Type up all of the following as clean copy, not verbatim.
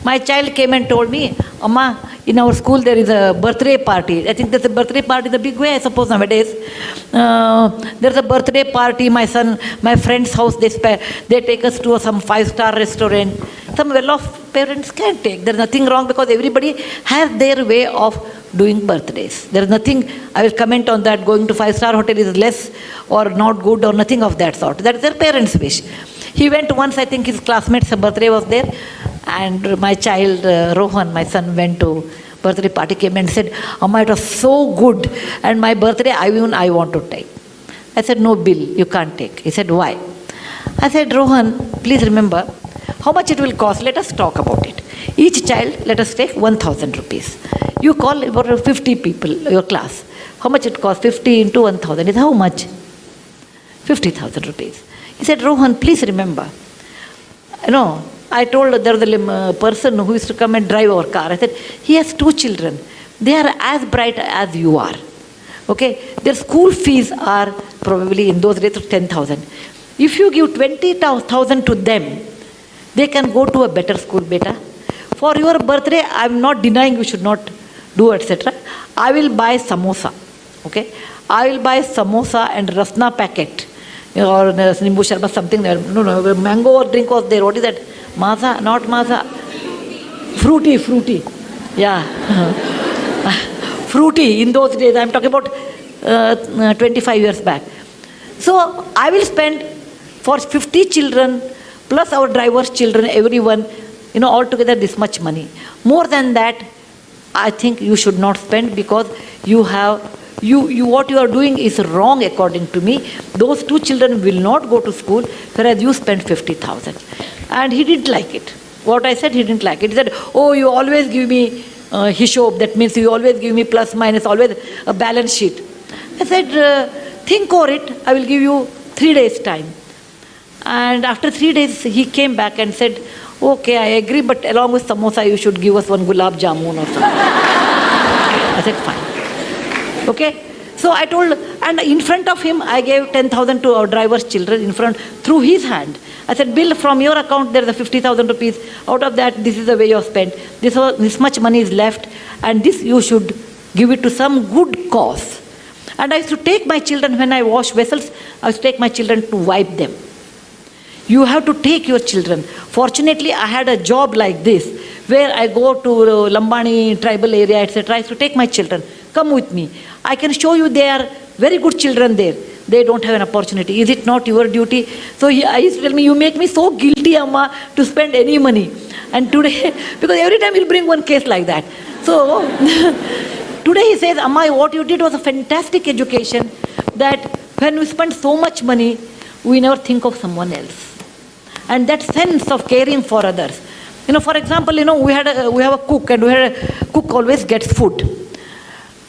My child came and told me, Amma, in our school there is a birthday party. I think there's a birthday party in a big way, I suppose, nowadays. There's a birthday party, my friend's house, they take us to some 5-star restaurant. Some well-off parents can take. There's nothing wrong because everybody has their way of doing birthdays. There's nothing, I will comment on that, going to 5-star hotel is less or not good or nothing of that sort. That is their parents' wish. He went once, I think his classmate's birthday was there, and my child, Rohan, my son, went to birthday party, came and said, Amma, it was so good, and my birthday, I want to take. I said, no bill, you can't take. He said, why? I said, Rohan, please remember, how much it will cost, let us talk about it. Each child, let us take 1,000 rupees. You call about 50 people, your class. How much it costs? 50 into 1,000 is how much? 50,000 rupees. He said, Rohan, please remember, I told there was a person who used to come and drive our car. I said, he has 2 children. They are as bright as you are. Okay? Their school fees are probably in those days of 10,000. If you give 20,000 to them, they can go to a better school, beta. For your birthday, I am not denying you should not do, etc. I will buy samosa. Okay? I will buy samosa and rasna packet. Or nimbu sharbat, something there. No, mango drink was there. What is that? Maaza? Not maaza. Fruity. Yeah. Fruity in those days. I am talking about 25 years back. So I will spend for 50 children plus our driver's children, everyone, altogether this much money. More than that, I think you should not spend because what you are doing is wrong according to me. Those 2 children will not go to school, whereas you spend 50,000. And he didn't like it. What I said, he didn't like it. He said, oh, you always give me hishob. That means you always give me plus, minus, always a balance sheet. I said, think over it. I will give you 3 days time. And after 3 days, he came back and said, okay, I agree, but along with samosa, you should give us one gulab jamun or something. I said, fine. Okay? So I told, and in front of him, I gave 10,000 to our driver's children through his hand. I said, Bill, from your account, there is a 50,000 rupees. Out of that, this is the way you have spent. This much money is left, and this you should give it to some good cause. And I used to take my children, when I wash vessels, I used to take my children to wipe them. You have to take your children. Fortunately, I had a job like this, where I go to Lambani tribal area, etc. I used to take my children. Come with me. I can show you they are very good children there. They don't have an opportunity. Is it not your duty? So I used to tell me, you make me so guilty, Amma, to spend any money. And today, because every time he'll bring one case like that. So today he says, Amma, what you did was a fantastic education, that when we spend so much money, we never think of someone else. And that sense of caring for others. For example, we have a cook, and cook always gets food.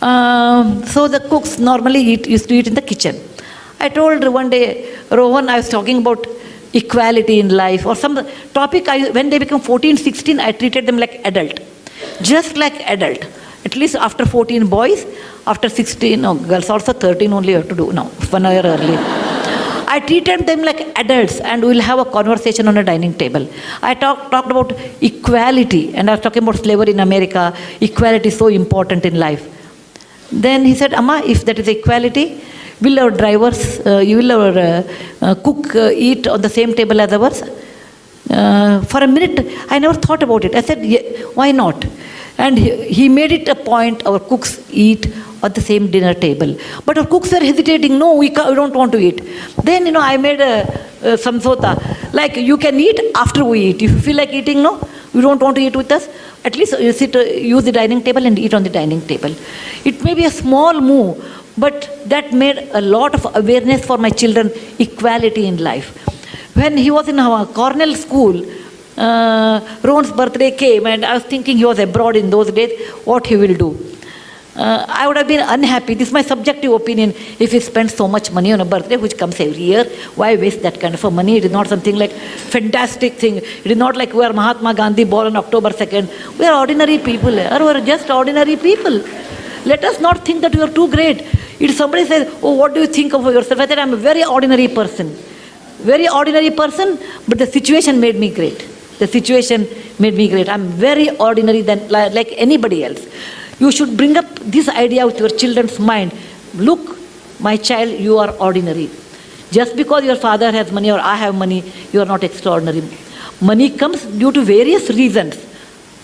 So the cooks normally used to eat in the kitchen. I told one day, Rohan, I was talking about equality in life or some topic. When they become 14, 16, I treated them like adult. Just like adult. At least after 14 boys, after 16, girls also 13 only have to do. No, 1 year early. I treated them like adults, and we'll have a conversation on a dining table. I talked about equality, and I was talking about slavery in America. Equality is so important in life. Then he said, Amma, if that is equality, will our drivers, will our cook eat on the same table as ours? For a minute, I never thought about it. I said, yeah, why not? And he made it a point, our cooks eat at the same dinner table. But our cooks were hesitating, no, we don't want to eat. Then, I made a samsota, like you can eat after we eat. If you feel like eating, no, you don't want to eat with us, at least you use the dining table and eat on the dining table. It may be a small move, but that made a lot of awareness for my children, equality in life. When he was in our Cornell school, Ron's birthday came, and I was thinking he was abroad in those days, what he will do. I would have been unhappy. This is my subjective opinion. If he spends so much money on a birthday, which comes every year, why waste that kind of a money? It is not something like fantastic thing. It is not like we are Mahatma Gandhi born on October 2nd. We are ordinary people. We are just ordinary people. Let us not think that we are too great. If somebody says, oh, what do you think of yourself? I said, I'm a very ordinary person. Very ordinary person, but the situation made me great. the situation made me great. I'm very ordinary than like anybody else. You should bring up this idea with your children's mind. Look, my child, you are ordinary. Just because your father has money or I have money, you are not extraordinary. Money comes due to various reasons.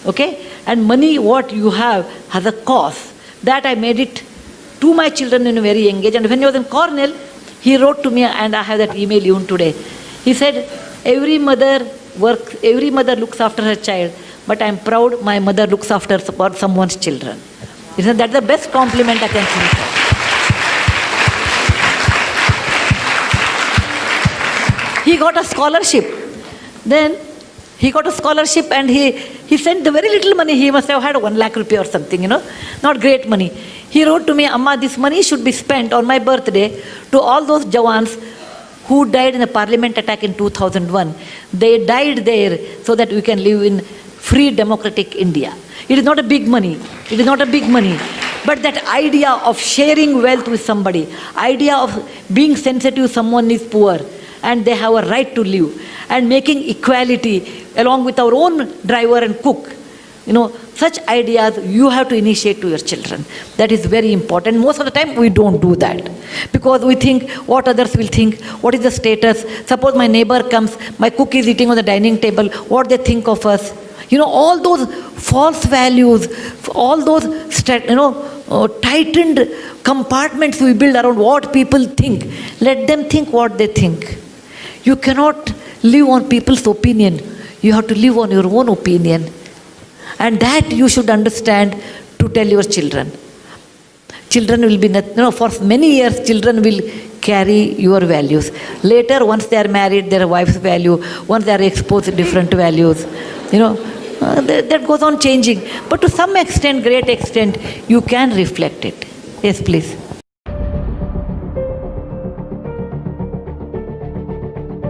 Okay? And money, what you have, has a cost. That I made it to my children in a very young age. And when he was in Cornell, he wrote to me, and I have that email even today. He said, every mother looks after her child, but I'm proud my mother looks after someone's children. He said, that's the best compliment I can think of. He got a scholarship. Then he got a scholarship, and he sent the very little money. He must have had 1 lakh rupee or something, not great money. He wrote to me, Amma, this money should be spent on my birthday to all those Jawans who died in the parliament attack in 2001. They died there so that we can live in free democratic India. It is not a big money. It is not a big money. But that idea of sharing wealth with somebody, idea of being sensitive someone is poor and they have a right to live, and making equality along with our own driver and cook, such ideas you have to initiate to your children. That is very important. Most of the time we don't do that because we think what others will think, what is the status. Suppose my neighbor comes, my cook is eating on the dining table, what they think of us. All those false values, all those tightened compartments we build around what people think. Let them think what they think. You cannot live on people's opinion. You have to live on your own opinion. And that you should understand to tell your children. Children will be, for many years, children will carry your values. Later, once they are married, their wife's value, once they are exposed to different values, that goes on changing. But to some extent, great extent, you can reflect it. Yes, please.